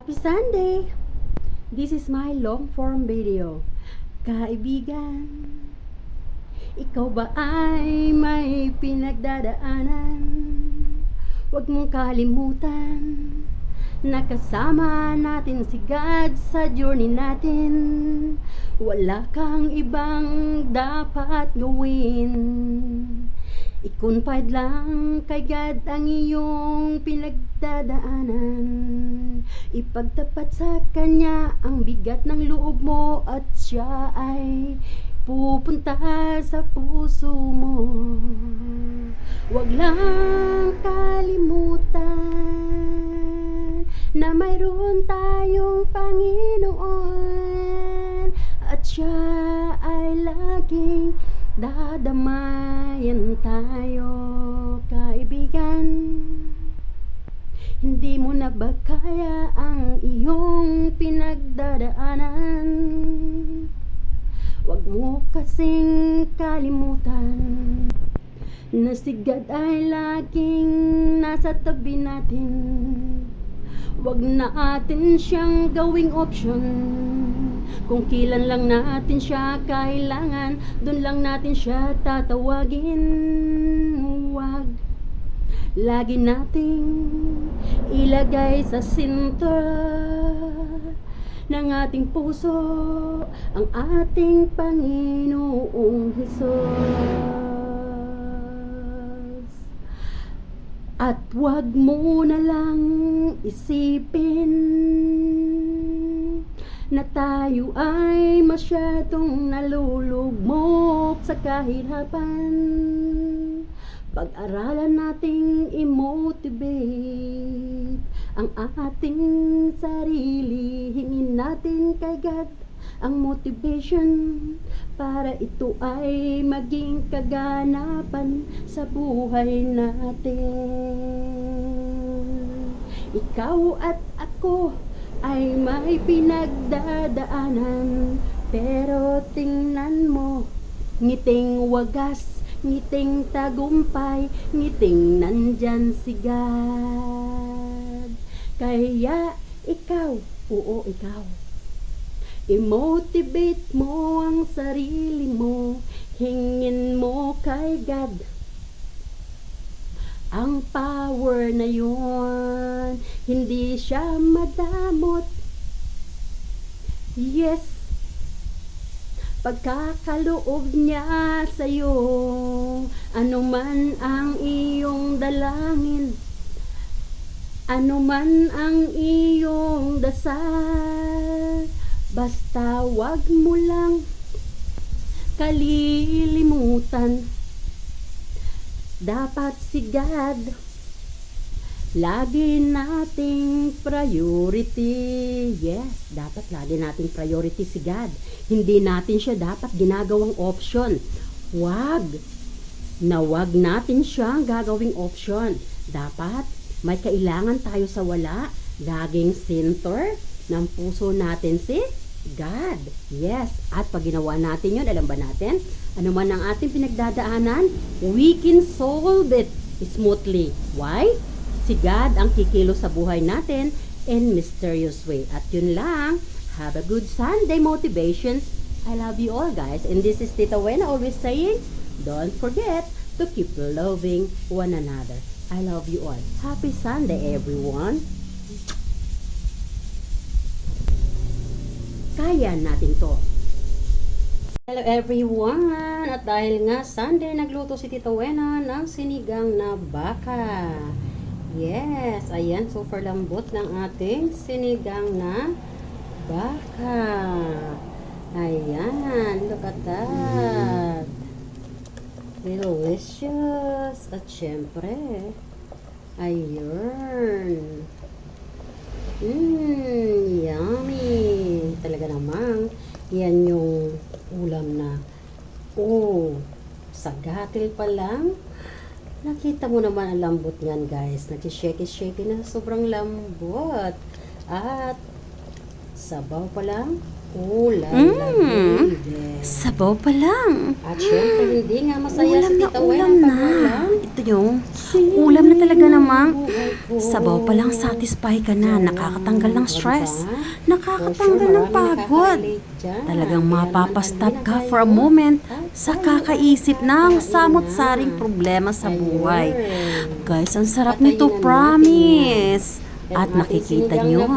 Happy Sunday! This is my long form video. Kaibigan, ikaw ba ay may pinagdadaanan? Huwag mong kalimutan na kasama natin si God sa journey natin. Wala kang ibang dapat gawin. I-confide lang kay God ang iyong pinagdadaanan. Ipagtapat sa Kanya ang bigat ng loob mo at Siya ay pupunta sa puso mo. Huwag lang kalimutan na mayroon tayong Panginoon at Siya ay laging dadamayan tayo, kaibigan. Hindi mo na ba kaya ang iyong pinagdadaanan? Huwag mo kasing kalimutan na si God ay laging nasa tabi natin. Huwag natin siyang gawing option. Kung kailan lang natin siya kailangan, dun lang natin siya tatawagin. Huwag lagi nating ilagay sa sinto ng ating puso ang ating Panginoong Hesus. At huwag mo na lang isipin na tayo ay masyadong nalulugmok sa kahirapan. Pag-aralan nating i-motivate ang ating sarili. Hingin natin kay God ang motivation para ito ay maging kaganapan sa buhay natin. Ikaw at ako ay may pinagdadaanan, pero tingnan mo, ngiting wagas, ngiting tagumpay, ngiting nandyan si God. Kaya ikaw, ikaw, i-motivate mo ang sarili mo, hingin mo kay God ang power na yun. Hindi siya madamot. Yes, pagkakaloob niya sa'yo, anuman ang iyong dalangin, anuman ang iyong dasal, basta wag mo lang kalilimutan. Dapat si God lagi nating priority. Yes, dapat lagi nating priority si God. Hindi natin siya dapat ginagawang option. Wag natin siyang gagawing option. Dapat may kailangan tayo sa wala. Laging center ng puso natin si God. Yes, at pag ginawa natin yun, alam ba natin? Ano man ang ating pinagdadaanan, we can solve it smoothly. Why? Si God ang kikilos sa buhay natin in mysterious way. At yun lang. Have a good Sunday motivation. I love you all, guys. And this is Tita Wena always saying, don't forget to keep loving one another. I love you all. Happy Sunday, everyone. Kaya natin to. Hello everyone! At dahil nga Sunday, nagluto si Tita Wena ng sinigang na baka. Yes, ayan, super lambot ng ating sinigang na baka. Ayan, look at that. Delicious. At syempre, ayun. Yummy. Talaga namang yan yung ulam na sagatil pa lang. Nakita mo naman ang lambot niyan, guys. Nag-shake-shake na sobrang lambot. At sabaw pa lang, Oh, la Mm. baby. Sabaw pa lang. At syempre, hindi nga masaya Ulam si na Tita Wen ulam ang na. pag-ulam. Ito yung ulam na talaga namang Buhay ko. sabaw pa lang satisfy ka na. Nakakatanggal ng stress. Diba? Nakakatanggal ng pagod. Talagang mapapastop ka for a moment sa kakaisip ng samot-saring problema sa buhay. Guys, ang sarap nito, promise. At nakikita nyo.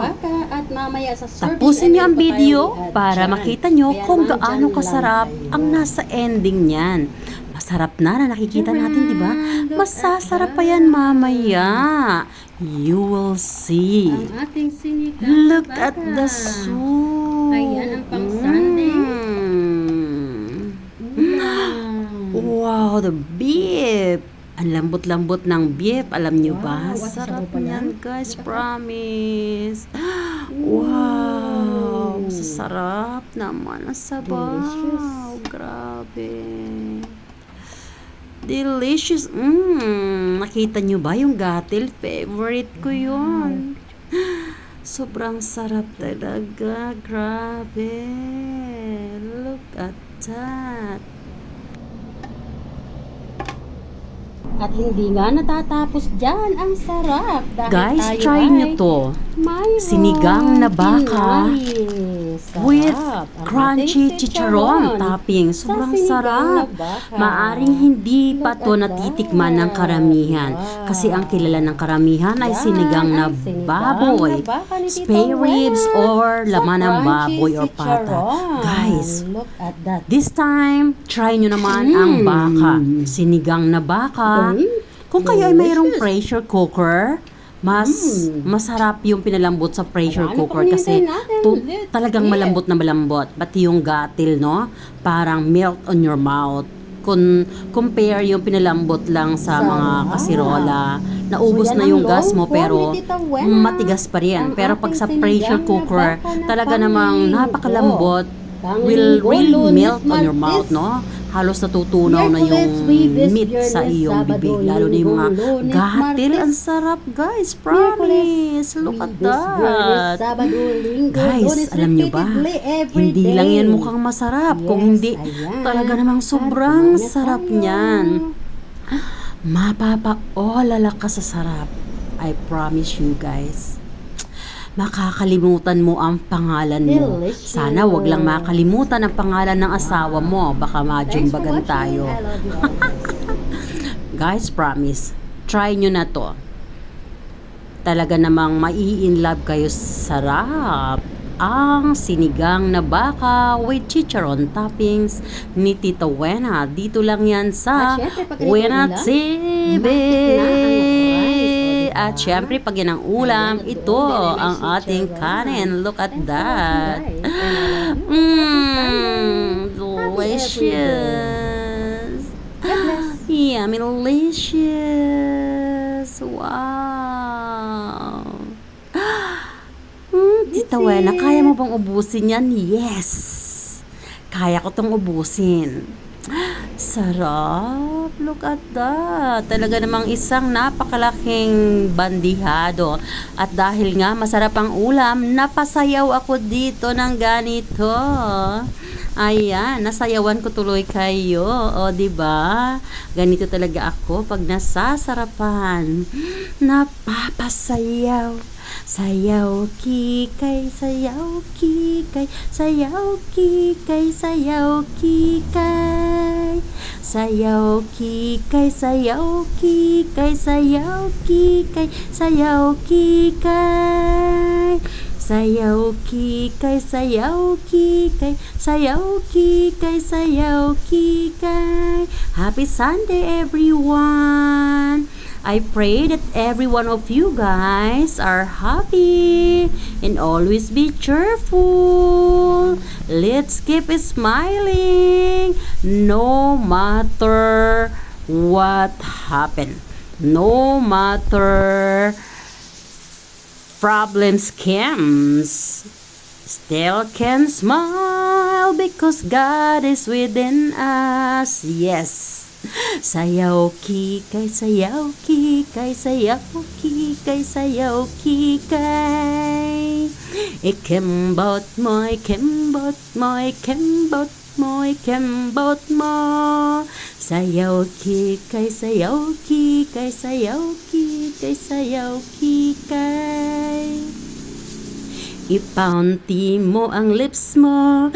Tapusin nyo ang video para makita nyo kung gaano kasarap ang nasa ending niyan. Masarap na nakikita natin, di ba? Masasarap pa yan mamaya. You will see. Ang ating sinigang Look at the soup. Ayan ang pang-Sunday. Wow, the beef. Ang lambot-lambot ng beef. Alam nyo ba? Wow, Sarap sabaw pa niyan, lang. guys. Promise. Wow. Sarap naman ang sabaw. Delicious. Grabe. Delicious. Nakita nyo ba yung gatil? Favorite ko yun. Sobrang sarap talaga. Grabe. Look at that. At hindi nga natatapos dyan. Ang sarap. Dahil Guys, tayo try ay nyo to. mayroong Sinigang na baka kinain. Sarap. with Ang crunchy ating chicharon topping. Sa Sobrang sinigang sarap. na baka. Maaring hindi pa Look to at natitikman ng that. karamihan. Wow. Kasi ang kilala ng karamihan ay Yan sinigang na ang sinigang baboy, na baka ni Tita spare ribs, Wen. or Sa laman ng crunchy baboy or pata. chicharon. Guys, Look at that. this time, try nyo naman ang baka. Sinigang na baka. Kung kayo ay mayroong pressure cooker, mas masarap yung pinalambot sa pressure Ano cooker pang kasi hinihintay natin? talagang Let's malambot na malambot. Pati yung gatil, no? Parang melt on your mouth. Kung compare yung pinalambot lang sa mga kasirola, naubos So, yan na ang yung gas long mo form pero ni Tita Wen, matigas pa rin. ang Pero pag sa ating pressure sinigang na cooker, baka na talaga namang Panginggo. napakalambot. Will Panginggo, really Lunes, melt on your mouth, Martes, no? Halos natutunaw na yung Miyerkules, meat Biyernes, sa iyong Sabado, bibig. Lalo na yung mga Linggo, Lunes, gatil. Martes, Ang sarap, guys. Miyerkules, Promise. Look at Biyernes, that. Sabado, Linggo, Guys, Lunes, alam nyo ba? repeatedly every Hindi day. lang yan mukhang masarap. Kung Yes, hindi, ayan. talaga namang At sobrang kumain na sarap tayo. niyan. Mapapa-olala ka sa sarap. I promise you, guys. Makakalimutan mo ang pangalan mo. Delicious. Sana wag lang makalimutan ang pangalan ng asawa mo. Baka Thanks for majumbagan watching. tayo. I love you all. Guys, promise. Try nyo na to. Talaga namang mai-inlove kayo sa sarap. Ang sinigang na baka with chicharon toppings ni Tita Wena. Dito lang yan sa At syempre, pag ganito Wena ulam, TV. bakit na ang rice? O, At diba? syempre, pag yan ang ulam, Ayan, ito doon din ay may ang ating chicharon. kanin. Look at Thanks for that. watching, guys. And I love you. Delicious. God bless. Yummy delicious. Wow. Tita Wena, kaya mo bang ubusin yan? Yes. Kaya ko tong ubusin. Sarap. Look at that. Talaga namang isang napakalaking bandihado. At dahil nga masarap ang ulam, napasayaw ako dito ng ganito. Ayan, nasayawan ko tuloy kayo. O, diba? Ganito talaga ako pag nasasarapan. Napapasayaw. Sayaw kikay, sayaw kikay, sayaw kikay, sayaw kikay. Sayaw kikay, sayaw kikay, sayaw kikay, sayaw kikay. Sayaw kikay, sayaw kikay, sayaw kikay, sayaw kikay. Happy Sunday, everyone! I pray that every one of you guys are happy and always be cheerful. Let's keep smiling no matter what happened. No matter problems comes, still can smile because God is within us. Yes. Sayaw kikay, sayaw kikay, sayaw kikay, sayaw kikay. Ikembot mo, ikembot mo, ikembot mo, ikembot mo. Sayaw kikay, sayaw kikay, sayaw kikay, sayaw kikay. Ipaunti mo ang lips mo.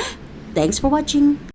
Thanks for watching.